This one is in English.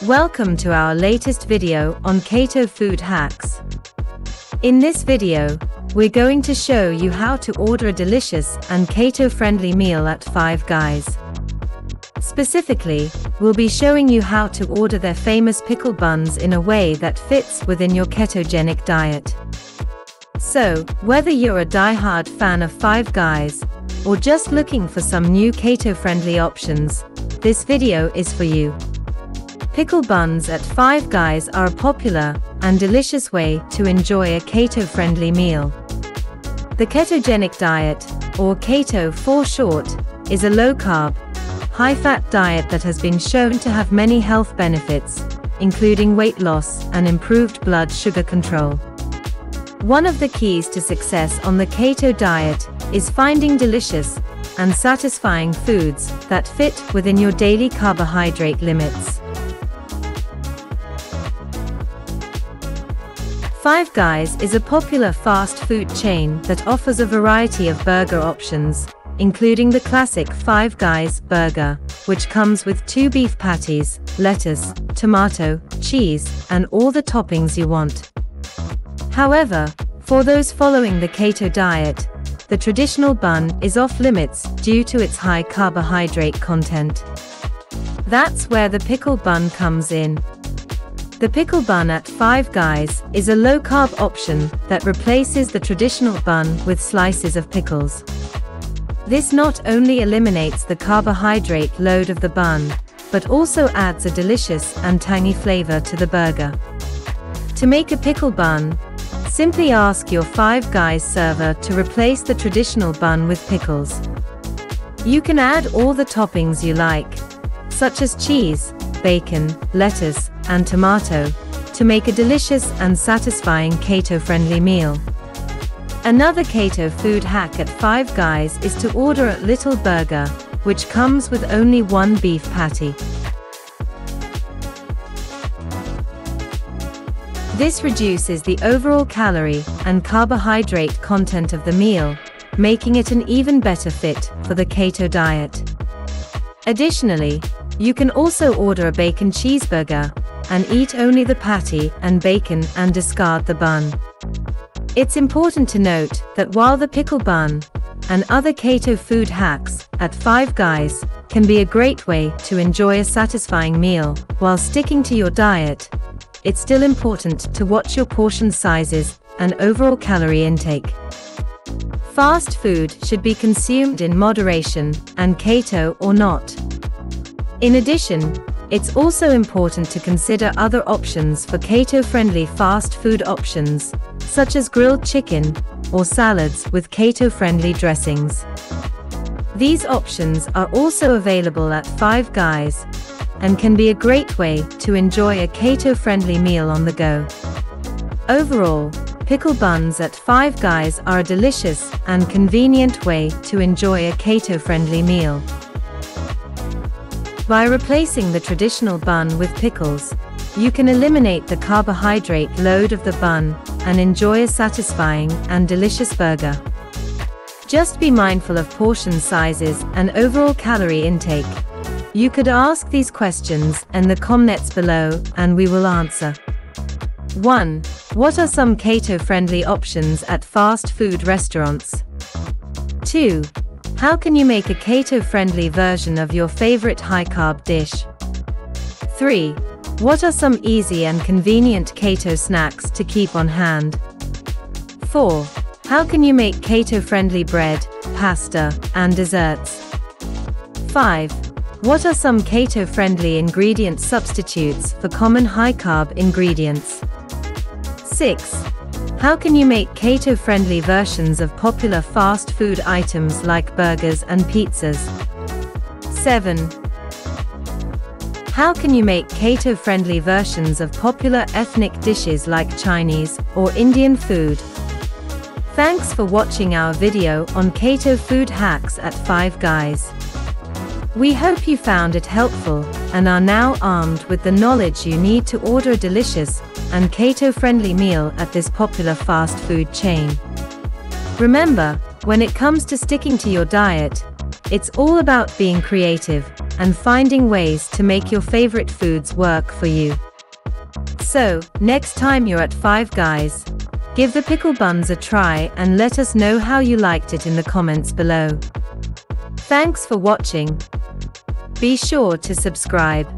Welcome to our latest video on keto food hacks. In this video, we're going to show you how to order a delicious and keto-friendly meal at Five Guys. Specifically, we'll be showing you how to order their famous pickle buns in a way that fits within your ketogenic diet. So, whether you're a die-hard fan of Five Guys, or just looking for some new keto-friendly options, this video is for you. Pickle buns at Five Guys are a popular and delicious way to enjoy a keto-friendly meal. The ketogenic diet, or keto for short, is a low-carb, high-fat diet that has been shown to have many health benefits, including weight loss and improved blood sugar control. One of the keys to success on the keto diet is finding delicious and satisfying foods that fit within your daily carbohydrate limits. Five Guys is a popular fast food chain that offers a variety of burger options, including the classic Five Guys burger, which comes with 2 beef patties, lettuce, tomato, cheese, and all the toppings you want. However, for those following the keto diet, the traditional bun is off limits due to its high carbohydrate content. That's where the pickle bun comes in. The pickle bun at Five Guys is a low-carb option that replaces the traditional bun with slices of pickles. This not only eliminates the carbohydrate load of the bun, but also adds a delicious and tangy flavor to the burger. To make a pickle bun, simply ask your Five Guys server to replace the traditional bun with pickles. You can add all the toppings you like, such as cheese, bacon, lettuce, and tomato, to make a delicious and satisfying keto-friendly meal. Another keto food hack at Five Guys is to order a little burger, which comes with only 1 beef patty. This reduces the overall calorie and carbohydrate content of the meal, making it an even better fit for the keto diet. Additionally, you can also order a bacon cheeseburger and eat only the patty and bacon and discard the bun. It's important to note that while the pickle bun and other keto food hacks at Five Guys can be a great way to enjoy a satisfying meal while sticking to your diet, it's still important to watch your portion sizes and overall calorie intake. Fast food should be consumed in moderation, and keto or not. In addition, it's also important to consider other options for keto-friendly fast food options, such as grilled chicken or salads with keto-friendly dressings. These options are also available at Five Guys and can be a great way to enjoy a keto-friendly meal on the go. Overall, pickle buns at Five Guys are a delicious and convenient way to enjoy a keto-friendly meal. By replacing the traditional bun with pickles, you can eliminate the carbohydrate load of the bun and enjoy a satisfying and delicious burger. Just be mindful of portion sizes and overall calorie intake. You could ask these questions in the comments below and we will answer. 1. What are some keto-friendly options at fast food restaurants? 2. How can you make a keto-friendly version of your favorite high-carb dish? 3. What are some easy and convenient keto snacks to keep on hand? 4. How can you make keto-friendly bread, pasta, and desserts? 5. What are some keto-friendly ingredient substitutes for common high-carb ingredients? 6. How can you make keto-friendly versions of popular fast food items like burgers and pizzas? 7. How can you make keto-friendly versions of popular ethnic dishes like Chinese or Indian food? Thanks for watching our video on keto food hacks at Five Guys. We hope you found it helpful and are now armed with the knowledge you need to order a delicious and keto-friendly meal at this popular fast food chain. Remember, when it comes to sticking to your diet, it's all about being creative and finding ways to make your favorite foods work for you. So, next time you're at Five Guys, give the pickle buns a try and let us know how you liked it in the comments below. Thanks for watching. Be sure to subscribe.